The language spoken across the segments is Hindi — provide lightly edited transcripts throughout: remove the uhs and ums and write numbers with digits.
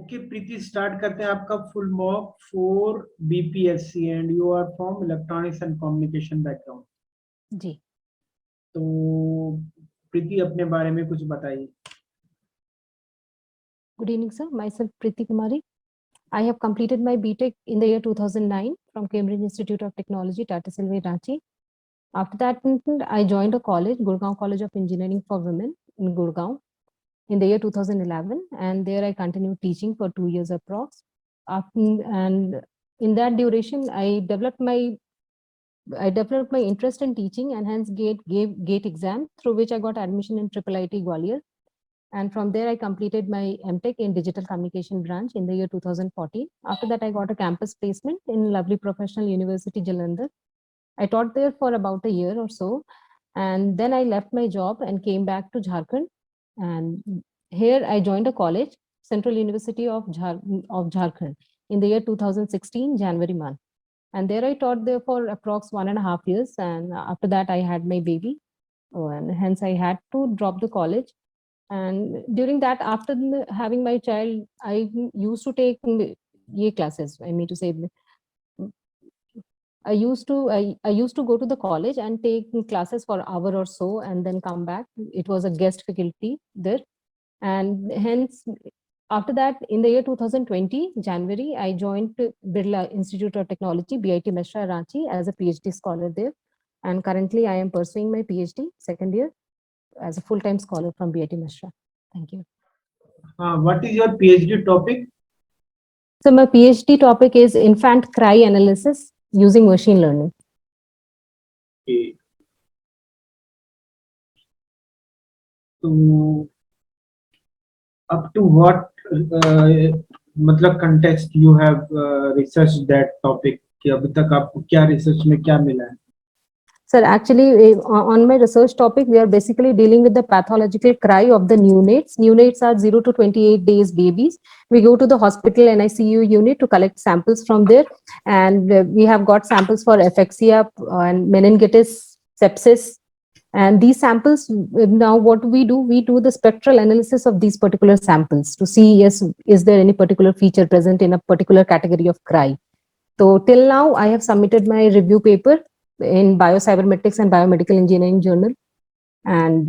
ओके प्रीति, स्टार्ट करते हैं आपका full mock for BPSC and you are from electronics and communication background. जी। तो प्रीति अपने बारे में कुछ बताइए। Good evening, sir. Myself Preeti Kumari. I have completed my BTech in the year 2009 from Cambridge Institute of Technology, Tata Silve, Ranchi. After that, I joined a college, Gurgaon College of Engineering for Women in Gurgaon in the year 2011, and there I continued teaching for 2 years approx. And in that duration, I developed my interest in teaching, and hence gave GATE exam, through which I got admission in IIIT Gwalior. And from there, I completed my MTech in Digital Communication branch in the year 2014. After that, I got a campus placement in lovely Professional University, Jalandhar. I taught there for about a year or so. And then I left my job and came back to Jharkhand. And here I joined a college, Central University of Jharkhand, in the year 2016, January month. And there I taught there for approx 1.5 years. And after that, I had my baby. And hence I had to drop the college. And during that, after having my child, I used to take ye classes. I mean to say, I used to go to the college and take classes for an hour or so, and then come back. It was a guest faculty there, and hence after that, in the year 2020 January, I joined Birla Institute of Technology, BIT Mesra, Ranchi, as a PhD scholar there. And currently, I am pursuing my PhD second year as a full-time scholar from BIT Mesra. Thank you. What is your PhD topic? So my PhD topic is infant cry analysis using machine learning. Okay. So up to what मतलब context you have researched that topic? कि अभी तक आपको क्या रिसर्च में क्या मिला है? Sir, actually, on my research topic, we are basically dealing with the pathological cry of the neonates. Neonates are 0 to 28 days babies. We go to the hospital NICU unit to collect samples from there. And we have got samples for aphaxia and meningitis, sepsis. And these samples, now what we do the spectral analysis of these particular samples to see, yes, is there any particular feature present in a particular category of cry. So till now, I have submitted my review paper in Biocybermetrics and Biomedical Engineering Journal. And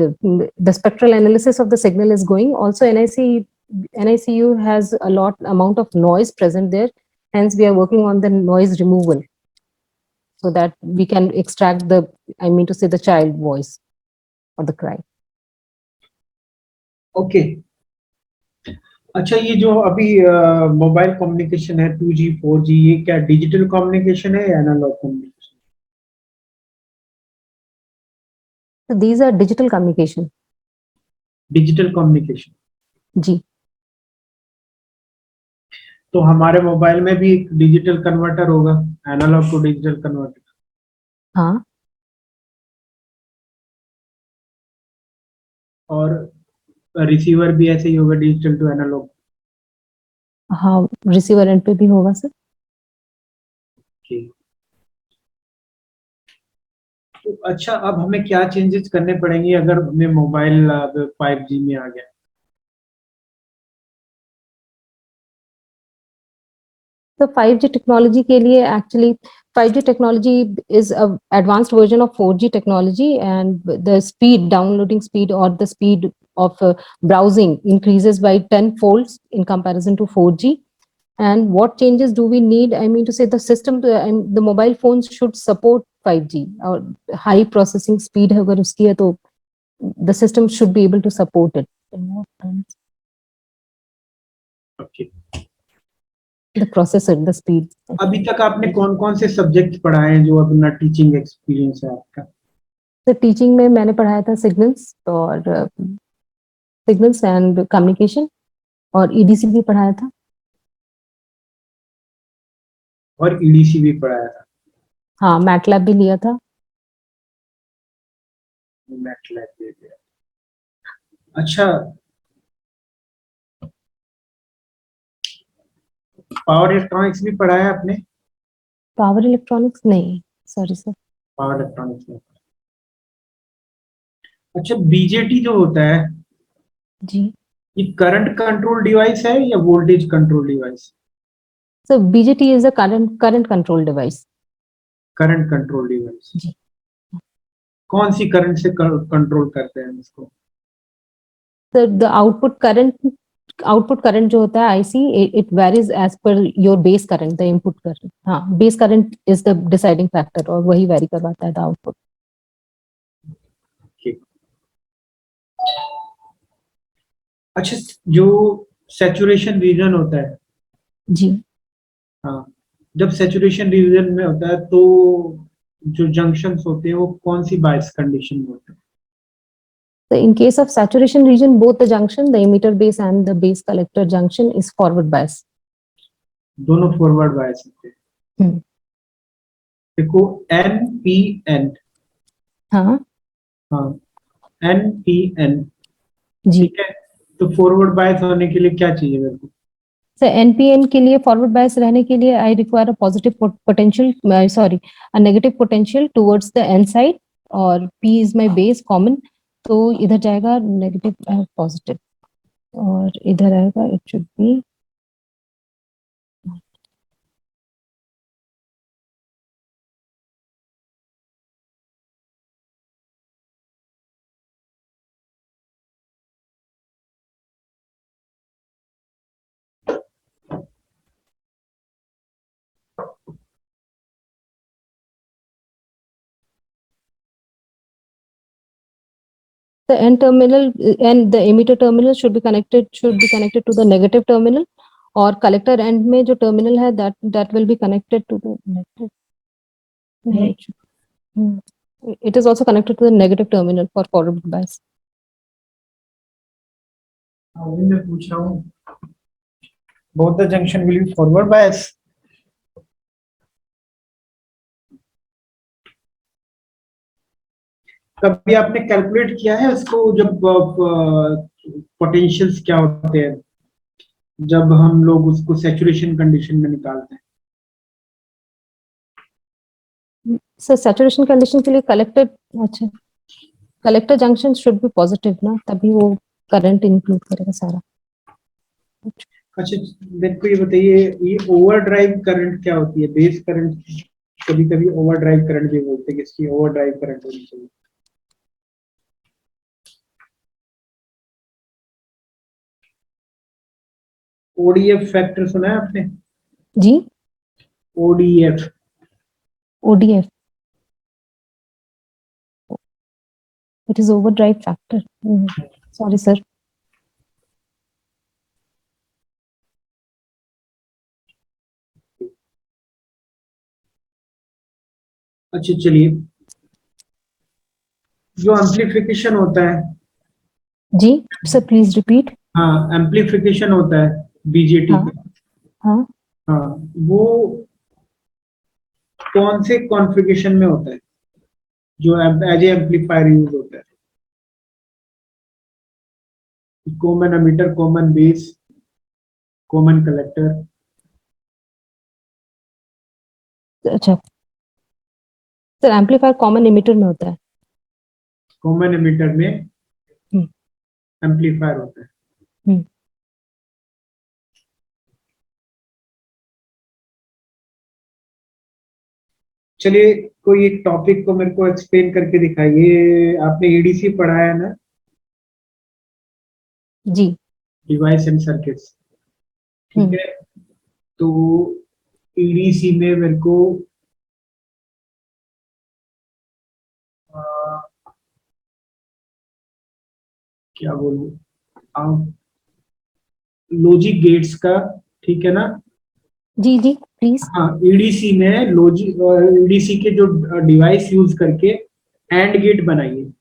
the spectral analysis of the signal is going. Also, NICU has a lot amount of noise present there. Hence, we are working on the noise removal so that we can extract the, I mean to say, the child voice or the cry. Okay. अच्छा, ये जो अभी मोबाइल कम्युनिकेशन है 2G 4G, ये क्या डिजिटल कम्युनिकेशन है या analog communication? So these are digital communication. Digital communication जी. तो हमारे मोबाइल में भी एक डिजिटल कन्वर्टर होगा, एनालॉग टू डिजिटल कन्वर्टर. हाँ. और रिसीवर भी ऐसे ही होगा, डिजिटल टू एनालॉग. हाँ, रिसीवर एंड पे भी होगा सर. तो अच्छा, अब हमें क्या चेंजेस करने पड़ेंगे अगर हमें मोबाइल 5G में आ गया? तो 5G टेक्नोलॉजी के लिए actually 5G technology is a advanced version of 4G technology, and the speed, downloading speed or the speed of browsing increases by 10 folds in comparison to 4G. And what changes do we need? I mean to say, the system, the mobile phones should support 5G or high processing speed. अगर उसकी है तो the system should be able to support it. Okay. The processor, the speed. अभी तक आपने कौन-कौन से सब्जेक्ट पढ़ाए हैं जो अपना टीचिंग एक्सपीरियंस है आपका? तो टीचिंग में मैंने पढ़ाया था सिग्नल्स एंड कम्युनिकेशन, और ईडीसी भी पढ़ाया था. और ईडीसी भी पढ़ाया था. हाँ, मैटलैब भी लिया था. मैटलैब भी लिया. अच्छा, पावर इलेक्ट्रॉनिक्स भी पढ़ाया आपने? पावर इलेक्ट्रॉनिक्स नहीं, सॉरी सर. पावर इलेक्ट्रॉनिक्स में. अच्छा, बीजेटी जो होता है जी, ये करंट कंट्रोल डिवाइस है या voltage control device? So BJT is a current control device. Current control device. जी। कौन सी करंट से कंट्रोल करते हैं इसको? So the output current जो होता है IC, it varies as per your base current, the input current. हाँ, base current is the deciding factor और वही vary करवाता है the output. ठीक। अच्छा, जो सैचुरेशन रीजन होता है, जी। हाँ, जब सैचुरेशन रीजन में होता है तो जो जंक्शंस होते हैं वो कौन सी बायस कंडीशन में होते हैं? So in case of saturation region, both the junction, the emitter base and the base collector junction is forward bias. दोनों फॉरवर्ड बायस होते हैं। हम्म। देखो NPN, हाँ हाँ, NPN, जी। ठीक है। तो फॉरवर्ड बायस होने के लिए क्या चाहिए मेरे को? So NPN के लिए forward bias रहने के लिए I require a positive potential, a negative potential towards the N side और P is my base common, तो इधर जाएगा negative positive और इधर आएगा it should be the N terminal and the emitter terminal should be connected to the negative terminal और collector end में जो terminal है that will be connected to the negative. नहीं, it is also connected to the negative terminal for forward bias. अभी मैं पूछ रहा हूँ both the junction will be forward bias. कभी आपने कैलकुलेट किया है उसको, जब पोटेंशियल्स क्या होते हैं जब हम लोग उसको सैचुरेशन कंडीशन में निकालते हैं? सर सैचुरेशन कंडीशन के लिए collector junction should be positive ना, तभी वो करंट इंक्लूड करेगा सारा। अच्छा, मेरे को ये बताइए, ये ओवरड्राइव करंट क्या होती है? बेस करंट कभी कभी ओवरड्राइव करंट भी बोलते हैं कि इसकी ओवरड्राइव करंट होनी चाहिए। ओडीएफ फैक्टर सुना है आपने? जी। ODF. ODF, it is overdrive factor. Sorry sir. अच्छा चलिए, जो एम्पलीफिकेशन होता है, जी सर प्लीज रिपीट। हाँ, एम्पलीफिकेशन होता है बीजेटी हाँ का, हाँ। हाँ, वो कौन से कॉन्फ़िगरेशन में होता है जो एज ए एम्पलीफायर यूज होता है? Common emitter, common base, common collector. अच्छा सर, एम्पलीफायर कॉमन इमिटर में होता है। कॉमन एमिटर में हम्म, एम्पलीफायर होता है। हम्म। चलिए, कोई एक टॉपिक को मेरे को एक्सप्लेन करके दिखाइए। आपने एडीसी पढ़ा है ना? जी। डिवाइस एंड सर्किट्स, ठीक हम्म। है। तो एडीसी में मेरे को क्या बोलूं, आप लॉजिक गेट्स का, ठीक है ना? जी जी प्लीज। हाँ, ईडीसी में लॉजिक, ईडीसी के जो डिवाइस यूज करके एंड गेट बनाइए।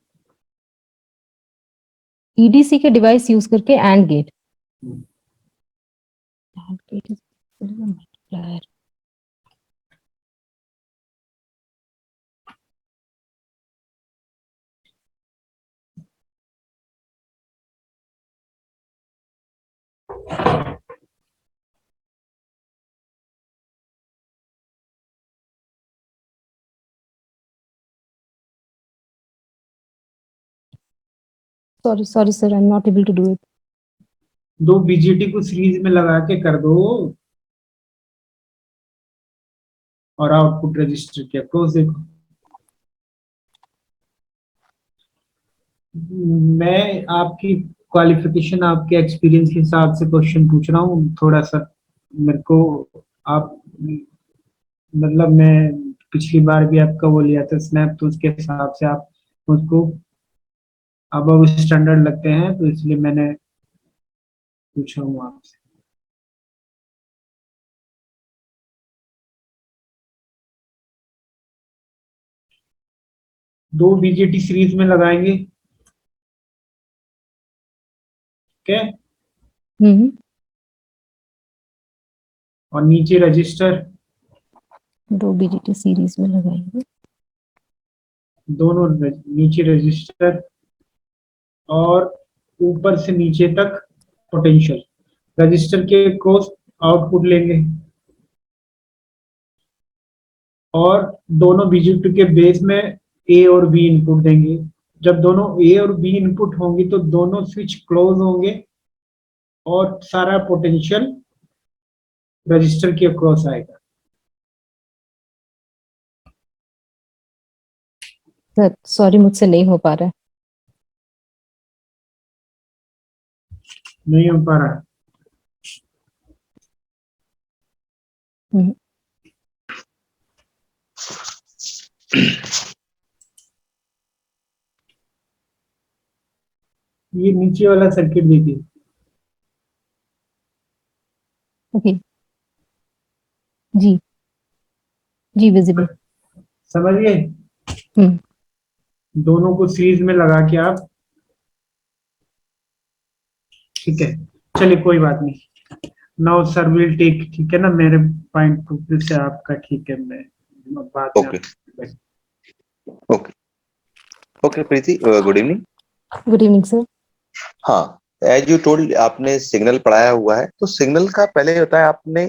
ईडीसी के डिवाइस यूज करके and gate. And gate is multiplier. Sorry, sir, I'm not able to do it. दो बीजीटी को सीरीज में लगा के कर दो और आउटपुट रजिस्टर के अक्रॉस देखो। मैं आपकी क्वालिफिकेशन, आपके एक्सपीरियंस के हिसाब से क्वेश्चन पूछ रहा हूँ थोड़ा सा। मेरे को आप, मतलब मैं पिछली बार भी आपका वो लिया था स्नैप, तो उसके हिसाब से आप मुझको अब स्टैंडर्ड लगते हैं, तो इसलिए मैंने पूछा हूँ आपसे। दो बीजेटी सीरीज में लगाएंगे, ठीक है, हम्म। और नीचे रजिस्टर, दो बीजीटी सीरीज में लगाएंगे। दोनों नीचे रजिस्टर और ऊपर से नीचे तक पोटेंशियल। रजिस्टर के क्रॉस आउटपुट लेंगे और दोनों बीजेटी के बेस में ए और बी इनपुट देंगे। जब दोनों ए और बी इनपुट होंगे तो दोनों स्विच क्लोज होंगे और सारा पोटेंशियल रजिस्टर के अक्रॉस आएगा। सर सॉरी, मुझसे नहीं हो पा रहा है। नहीं हो पा रहा। हम्म। ये नीचे वाला सर्किट देखिए। ओके। जी जी, विजिबल। समझ गए? हम्म। दोनों को सीरीज में लगा के आप, ठीक है, चलिए कोई बात नहीं। नाउ सर विल टेक, ठीक है ना, मेरे पॉइंट ऑफ व्यू से आपका ठीक है, मैं बाद में okay okay okay Preeti, good evening. Good evening sir. हाँ, एज यू टोल्ड, आपने सिग्नल पढ़ाया हुआ है, तो सिग्नल का पहले ये बताया आपने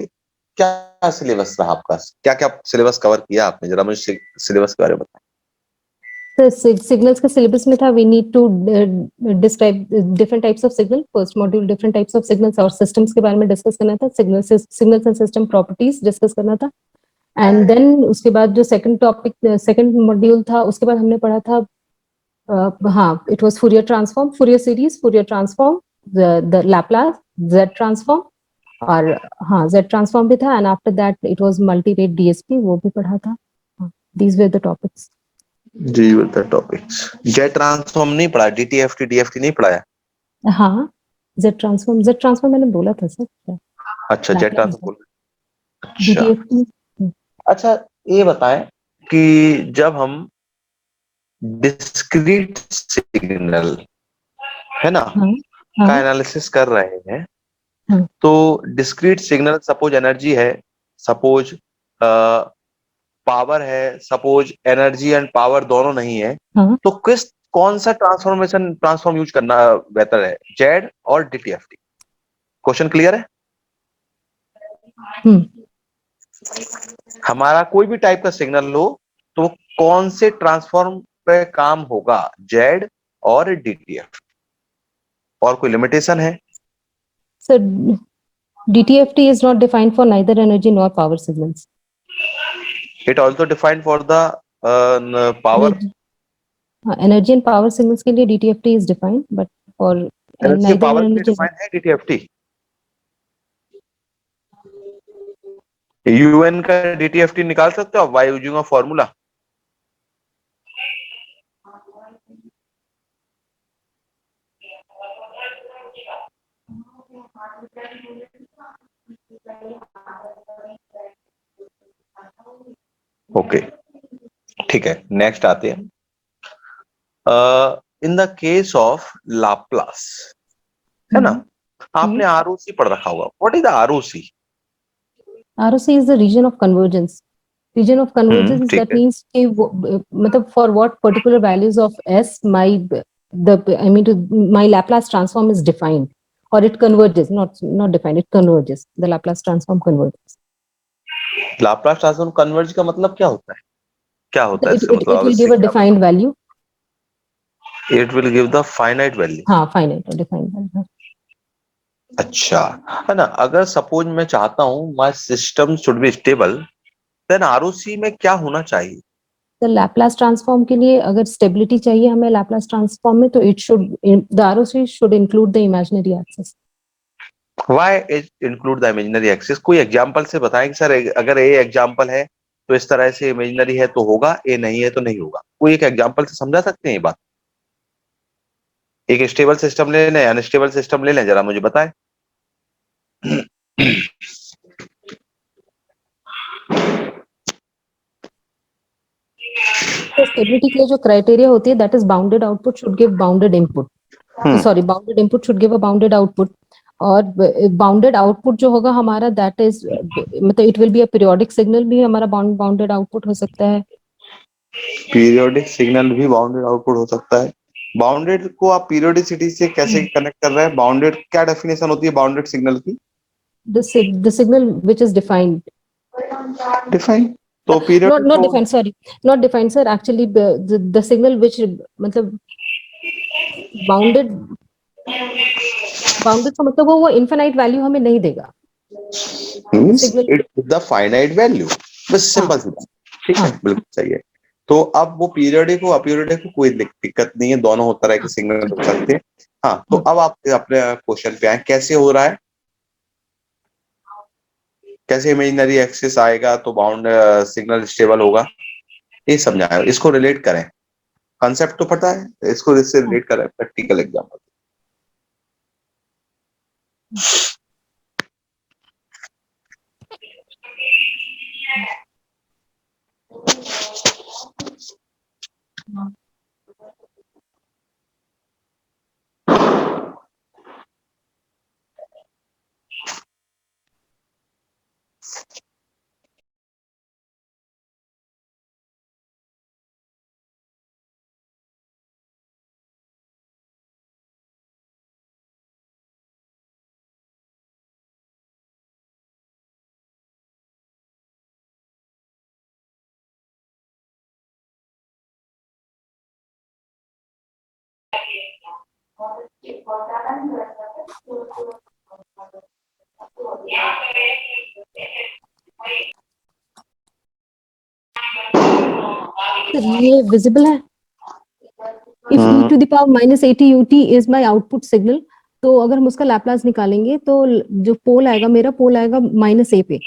क्या सिलेबस रहा आपका, क्या क्या सिलेबस कवर किया आपने, जरा मुझे सिलेबस के बारे में बताएं। सर सिग्नल्स का सिलेबस में था, we need to describe different types of signal. First module different types of signals और सिस्टम्स के बारे में डिस्कस करना था। Signals and system properties discuss करना था। एंड देन उसके बाद जो सेकंड टॉपिक, सेकंड मॉड्यूल था, उसके बाद हमने पढ़ा था, हाँ, it was Fourier transform, Fourier series, Fourier transform, the Laplace, Z transform, और हाँ, जेड ट्रांसफॉर्म भी था। And after that it was multi rate DSP, वो भी पढ़ा था। These were the topics. जी, with the topics. Z transform नहीं पढ़ा, डीटीएफटी डीएफटी नहीं पढ़ाया? हाँ, जेड ट्रांसफॉर्म मैंने बोला था सर। अच्छा, जेट ट्रांसफॉर्म। अच्छा डीटीएफटी। अच्छा, ये बताएं कि जब हम डिस्क्रीट सिग्नल, है ना, हाँ का हाँ एनालिसिस कर रहे हैं, हाँ तो डिस्क्रीट सिग्नल, सपोज एनर्जी है, सपोज पावर है, सपोज एनर्जी एंड पावर दोनों नहीं है, हाँ। तो कौन सा ट्रांसफॉर्म यूज करना बेहतर है, जेड और डीटीएफटी? क्वेश्चन क्लियर है? हम्म। हमारा कोई भी टाइप का सिग्नल लो, तो कौन से ट्रांसफॉर्म पे काम होगा, जेड और डीटीएफ, और कोई लिमिटेशन है? Sir DTFT is not defined for neither energy nor power signals. It also defined for the power. Energy and power signals के लिए DTFT is defined, but for energy neither power के लिए energy. डिफाइंड है डीटीएफटी। यूएन का डीटीएफटी निकाल सकते हो by using a formula. Okay, ठीक है, नेक्स्ट आते हैं। In the case of Laplace, है ना, आपने आरओसी पढ़ रखा होगा। What is the ROC? ROC is the region of convergence. Region of convergence, ठीक that है। means कि मतलब for what particular values of S my Laplace transform is defined, or it converges, not defined, it converges. The Laplace transform converges. Laplace transform converge का मतलब क्या होता है, क्या होता है It, इससे, it, मतलब it आप will इससे give a क्या? defined value. It will give the finite value. हाँ, finite or defined value. अच्छा, है ना। अगर सपोज मैं चाहता हूँ my system should be stable, then ROC में क्या होना चाहिए? तो लैपलास ट्रांसफॉर्म के लिए अगर स्टेबिलिटी चाहिए हमें लैपलास ट्रांसफॉर्म में, तो it should, the ROC should include the imaginary axis. Why is include the imaginary axis? कोई एग्जांपल से बताएं कि सर अगर ए एग्जांपल है तो इस तरह से इमेजिनरी है तो होगा, ए नहीं है तो नहीं होगा। कोई एक एग्जांपल से समझा सकते हैं ये बात? एक स्टेबल सिस्टम ले लें, अनस्टेबल सिस्टम ले लें, जरा मुझे बताएं। तो स्टेबिलिटी के लिए जो क्राइटेरिया होती है, that is bounded output should give bounded input, sorry bounded input should give a bounded output. और बाउंडेड आउटपुट जो होगा हमारा, दैट इज मतलब it will be a periodic signal भी हमारा बाउंडेड आउटपुट हो सकता है। पीरियोडिक सिग्नल भी बाउंडेड आउटपुट हो सकता है। बाउंडेड को आप पीरियोडिसिटी से कैसे कनेक्ट कर रहे हैं? बाउंडेड क्या डेफिनेशन होती है बाउंडेड सिग्नल की? The signal which is defined, define. तो पीरियोडिक not को defined, sorry, not defined sir, actually the signal which मतलब बाउंडेड, बाउंडेड का मतलब वो इनफाइनाइट वैल्यू हमें नहीं देगा। Means signal, it's the finite value, बस हाँ सिंपल सी बात। ठीक है, हाँ बिल्कुल सही है। तो अब वो पीरियोडिक हो अपीरियोडिक हो कोई दिक्कत नहीं है, दोनों तरह के हाँ सिग्नल हो सकते हैं। हाँ, तो हाँ। अब आप अपने क्वेश्चन पे आए, कैसे हो रहा है, कैसे इमेजिनरी एक्सिस आएगा तो बाउंड सिग्नल स्टेबल होगा, ये समझाया। इसको रिलेट करें, कॉन्सेप्ट तो पता है, इसको इससे हाँ। रिलेट करें प्रैक्टिकल एग्जांपल। तो ये विजिबल है। If e to the power minus 80 ut is my output signal, तो अगर हम उसका लैपलास निकालेंगे तो जो पोल आएगा, मेरा पोल आएगा माइनस ए पे,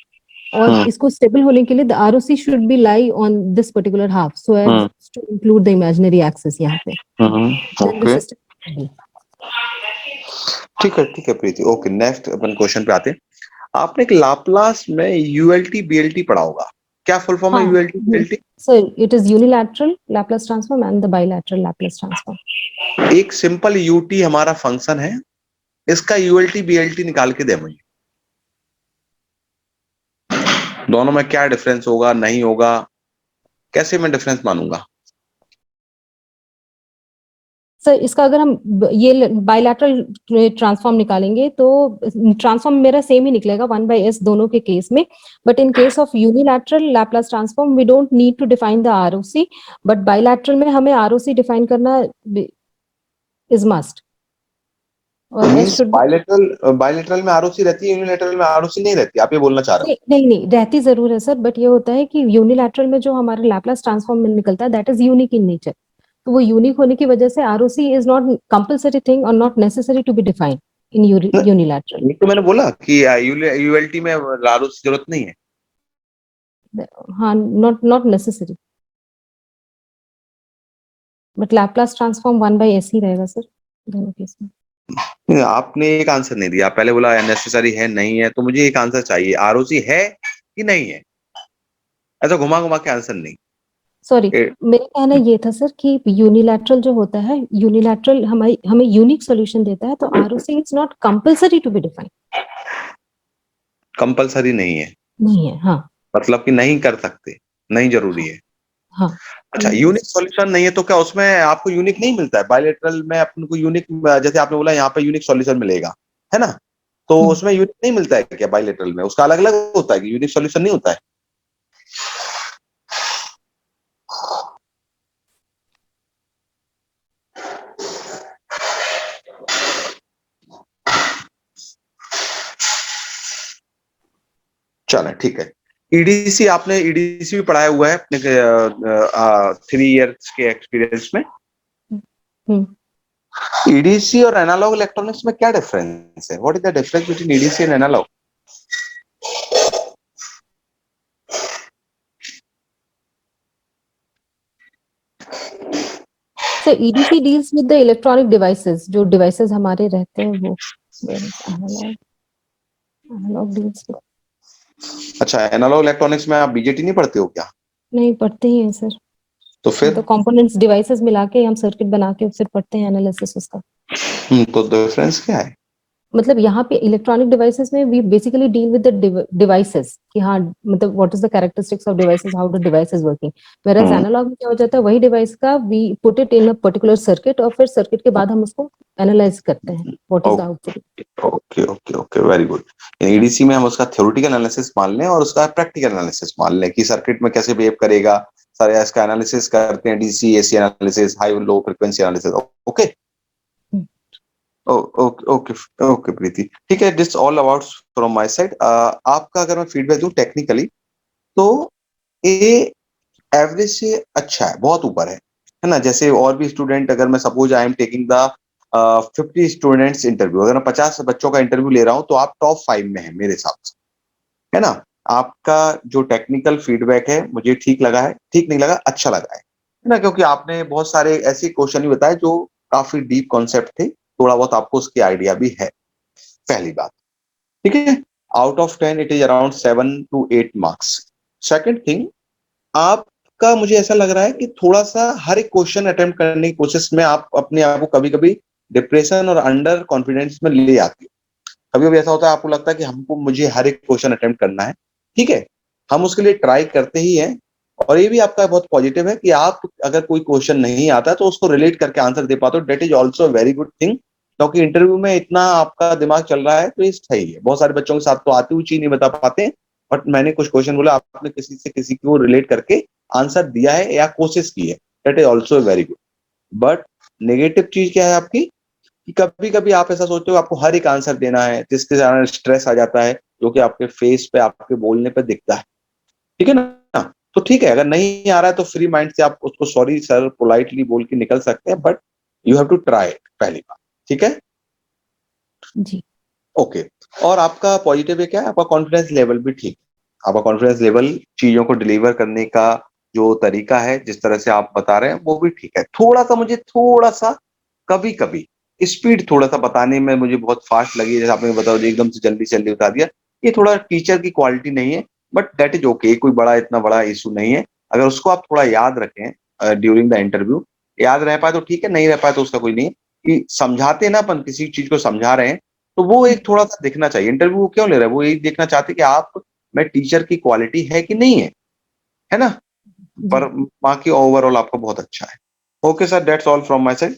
और इसको स्टेबल होने के लिए the ROC should be lie on this particular half so as to include the imaginary axis यहाँ पे, देन द ओके, सिस्टम। ठीक है प्रीति। ओके, नेक्स्ट अपन क्वेश्चन पे आते हैं। आपने एक लाप्लास में यूएलटी बीएलटी पढ़ा होगा, क्या फुल फॉर्म है हाँ यूएलटी BLT? Sir, it is unilateral Laplace transform and the bilateral Laplace transform. एक सिंपल यूटी हमारा फंक्शन है, इसका यूएलटी बीएलटी निकाल के दे मुझे। दोनों में क्या डिफरेंस होगा, नहीं होगा, कैसे मैं डिफरेंस मानूंगा? सर इसका अगर हम ये बाइलैटरल ट्रांसफॉर्म निकालेंगे तो ट्रांसफॉर्म मेरा सेम ही निकलेगा 1/s दोनों के केस में, but in case of unilateral Laplace transform we don't need to define the ROC, but bilateral में हमें आरओसी डिफाइन करना इज मस्ट, और s means should be. Bilateral में आरओसी रहती है, यूनिलैटरल में आरओसी नहीं रहती, आप ये बोलना चाह रहे हो? नहीं नहीं नहीं, रहती जरूर है सर, बट ये होता है कि यूनिलैटरल में जो हमारा लैपलास ट्रांसफॉर्म में निकलता है that is unique in nature, तो वो यूनिक होने की वजह से ROC is not compulsory thing और not necessary to be defined in unilateral. ये तो मैंने बोला कि यूएलटी में आरओसी की जरूरत नहीं है। हाँ, not not necessary, but Laplace transform 1/s ही रहेगा सर दोनों केस में। आपने एक आंसर नहीं दिया, पहले बोला नेसेसरी है नहीं है, तो मुझे एक आंसर चाहिए, आरओसी है कि नहीं है, ऐसा घुमा घुमा के आंसर नहीं। सॉरी, मेरा कहना ये था सर कि यूनिलैटरल जो होता है, यूनिलैटरल हमें हमें यूनिक सॉल्यूशन देता है, तो ROC is not compulsory to be defined. Compulsory नहीं है, नहीं है, हाँ मतलब कि नहीं कर सकते, नहीं जरूरी हाँ है। हाँ। अच्छा, यूनिक सॉल्यूशन नहीं है तो क्या उसमें आपको यूनिक नहीं मिलता है? बायलेटरल में अपन को यूनिक, जैसे आपने बोला यहाँ पे यूनिक सॉल्यूशन मिलेगा, है ना, तो उसमें यूनिक नहीं मिलता है क्या? बायलेटरल में उसका अलग अलग होता है कि यूनिक सॉल्यूशन नहीं होता है? चलो ठीक है। ईडीसी आपने ईडीसी भी पढ़ाया हुआ है अपने 3 इयर्स के एक्सपीरियंस में। ईडीसी और एनालॉग इलेक्ट्रॉनिक्स में क्या डिफरेंस है? What is the difference between EDC and analog? So EDC deals with the electronic devices, जो devices हमारे रहते हैं वो, whereas analog deals with, अच्छा, एनालॉग इलेक्ट्रॉनिक्स में आप बीजेटी नहीं पढ़ते हो क्या? नहीं पढ़ते ही हैं सर, तो फिर तो कंपोनेंट्स डिवाइसेस मिला के हम सर्किट बना के फिर पढ़ते हैं एनालिसिस उसका। तो डिफरेंस क्या है? मतलब यहाँ पे इलेक्ट्रॉनिक डिवाइसेस में we basically deal with the devices कि हाँ मतलब what is the characteristics of devices, how the device is working, whereas analog में क्या हो जाता है वही डिवाइस का we put it in a particular circuit और फिर सर्किट के बाद हम उसको एनालाइज करते हैं what is the output. Okay okay okay, very good. EDC में हम उसका थ्योरेटिकल एनालिसिस मान लें और उसका प्रैक्टिकल एनालिसिस मान लें कि सर्किट में कैसे बिहेव करेगा, सारे इसका एनालिसिस करते हैं, DC AC analysis, high low frequency analysis. Okay okay okay okay Preeti, ठीक है। This all about from my side. आपका अगर मैं फीडबैक दूं टेक्निकली, तो ये एवरेज से अच्छा है, बहुत ऊपर है ना। जैसे और भी स्टूडेंट, अगर मैं suppose I am taking the 50 students interview, अगर मैं 50 बच्चों का इंटरव्यू ले रहा हूं तो आप टॉप 5 में है मेरे हिसाब से, है ना। आपका जो टेक्निकल फीडबैक है मुझे ठीक लगा है, ठीक नहीं लगा, अच्छा लगा है ना, क्योंकि आपने बहुत सारे ऐसे क्वेश्चन ही बताए जो काफी डीप कॉन्सेप्ट थे, थोड़ा बहुत आपको उसकी आइडिया भी है, पहली बात, ठीक है। Out of 10 it is around 7 to 8 marks. Second thing, आपका मुझे ऐसा लग रहा है कि थोड़ा सा हर एक क्वेश्चन अटेम्प्ट करने की कोशिश में आप अपने आप को कभी कभी डिप्रेशन और अंडर कॉन्फिडेंस में ले आते हो। कभी कभी ऐसा होता है, आपको लगता है कि मुझे हर एक क्वेश्चन अटेम्प्ट करना है, ठीक है, हम उसके लिए ट्राई करते ही हैं। और ये भी आपका बहुत पॉजिटिव है कि आप अगर कोई क्वेश्चन नहीं आता तो उसको रिलेट करके आंसर दे पाते हो, that is also very good thing. क्योंकि इंटरव्यू में इतना आपका दिमाग चल रहा है तो ये सही है। बहुत सारे बच्चों के साथ तो आती हुई चीज नहीं बता पाते, बट मैंने कुछ क्वेश्चन बोला, आपने किसी से किसी को रिलेट करके आंसर दिया है या कोशिश की है, that is also very good. But negative चीज क्या है आपकी, कि कभी कभी आप ऐसा सोचते हो आपको हर एक आंसर देना है, जिसके कारण स्ट्रेस आ जाता है, जो कि आपके फेस पे, आपके बोलने पे दिखता है, ठीक है ना। तो ठीक है, अगर नहीं आ रहा है तो फ्री माइंड से आप उसको सॉरी सर पोलाइटली बोल के निकल सकते हैं, but you have to try it, पहली बात, ठीक है। जी ओके। और आपका पॉजिटिव है क्या, आपका कॉन्फिडेंस लेवल भी ठीक, आपका कॉन्फिडेंस लेवल चीजों को डिलीवर करने का जो तरीका है, जिस तरह से आप बता रहे हैं वो भी ठीक है। थोड़ा सा मुझे थोड़ा सा कभी कभी स्पीड थोड़ा सा बताने में मुझे बहुत फास्ट लगी, जैसे आपने बताया एकदम से जल्दी जल्दी बता दिया, ये थोड़ा टीचर की क्वालिटी नहीं है, बट दैट इज ओके, कोई बड़ा इतना बड़ा इशू नहीं है। अगर उसको आप थोड़ा याद रखें ड्यूरिंग द इंटरव्यू, याद रह पाए तो ठीक है, नहीं रह पाए तो उसका कोई नहीं है। कि समझाते ना, अपन किसी चीज को समझा रहे हैं तो वो एक थोड़ा सा दिखना चाहिए। इंटरव्यू क्यों ले रहे हैं, वो यही देखना चाहते कि आप में टीचर की क्वालिटी है कि नहीं है ना। पर बाकी ओवरऑल आपका बहुत अच्छा है। Okay sir, that's all from my side.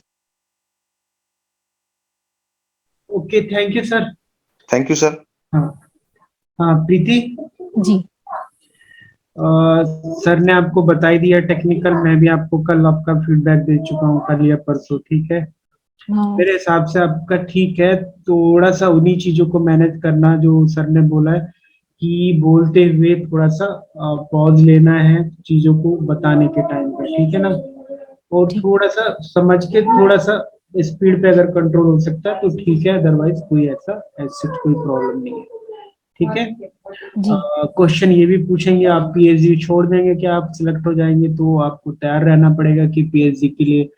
Okay, thank you sir. Thank you sir. हाँ हाँ प्रीति, जी सर ने आपको बता ही दिया टेक्निकल, मैं भी आपको कल आपका फीडबैक दे चुका हूँ, कल या परसों, ठीक है। हाँ मेरे हिसाब से आपका ठीक है, थोड़ा सा उन्हीं चीजों को मैनेज करना जो सर ने बोला है कि बोलते हुए थोड़ा सा पॉज लेना है चीजों को बताने के टाइम पर, ठीक है ना। और ठीक थोड़ा सा समझ के, थोड़ा सा स्पीड पे अगर कंट्रोल हो सकता है तो ठीक है, अदरवाइज कोई ऐसा कोई प्रॉब्लम नहीं है, ठीक है। जी क्वेश्चन ये भी पूछेंगे, आप पीएचडी छोड़ देंगे क्या, आप सिलेक्ट हो जाएंगे तो आपको तैयार रहना पड़ेगा कि पीएचडी के लिए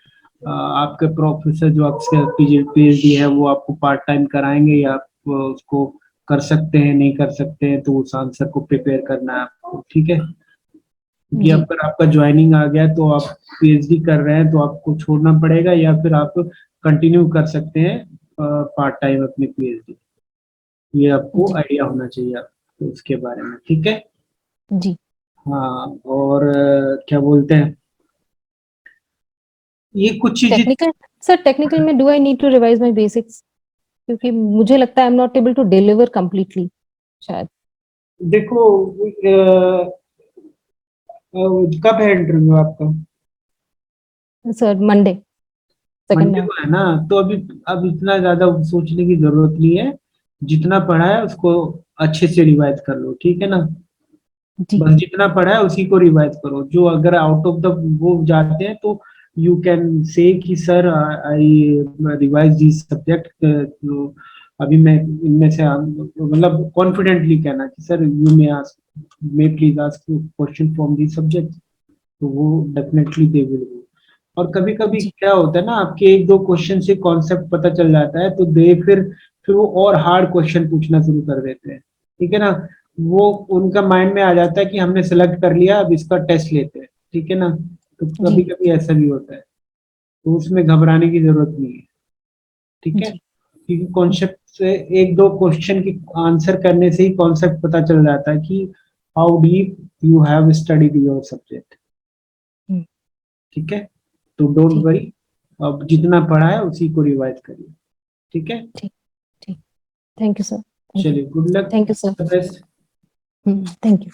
आपके प्रोफेसर जो आपके पीएचडी है वो आपको पार्ट टाइम कराएंगे, या आप उसको कर सकते हैं, नहीं कर सकते हैं, तो उस आंसर को प्रिपेयर करना है आपको, ठीक है। क्योंकि जी अगर आपका ज्वाइनिंग आ गया तो आप पीएचडी कर रहे हैं तो आपको छोड़ना पड़ेगा, या फिर आप कंटिन्यू कर सकते हैं पार्ट टाइम अपनी पीएचडी। ये आपको जी आइडिया होना चाहिए आपको उसके बारे में, ठीक है। जी हाँ, और क्या बोलते हैं, ये कुछ चीजें, टेक्निकल सर, टेक्निकल में do I need to revise my basics, क्योंकि मुझे लगता है I am not able to deliver completely शायद। देखो कब है इंटरव्यू आपका? सर मंडे, सेकंड मंडे है। को है ना, तो अभी अब इतना ज्यादा सोचने की जरूरत नहीं है, जितना पढ़ा है उसको अच्छे से रिवाइज कर लो, ठीक है ना। जी बस जितना पढ़ा है उसी को रिवाइज करो, जो अगर आउट ऑफ द वो जाते हैं तो यू कैन से कि sir I revise this subject, तो अभी मैं इनमें से मतलब कॉन्फिडेंटली कहना कि sir you may please ask question from this subject, तो वो डेफिनेटली दे विल। और कभी कभी जी क्या होता है ना, आपके एक दो क्वेश्चन से कॉन्सेप्ट पता चल जाता है, तो दे फिर वो और हार्ड क्वेश्चन पूछना शुरू कर देते हैं, ठीक है ना। वो उनका माइंड में आ जाता है कि हमने सेलेक्ट कर लिया, अब इसका टेस्ट लेते हैं, ठीक है ना। तो जी कभी कभी ऐसा भी होता है, तो उसमें घबराने की जरूरत नहीं है, ठीक है। जी क्योंकि कॉन्सेप्ट से एक दो क्वेश्चन की आंसर करने से ही कॉन्सेप्ट पता चल जाता है कि how deep you have studied your subject, hmm, ठीक है। तो डोंट ठीक वरी, अब जितना पढ़ा है उसी को रिवाइज करिए, ठीक है। ठीक ठीक। Thank you sir, thank you, चलिए, good luck, thank you sir, best. Thank you.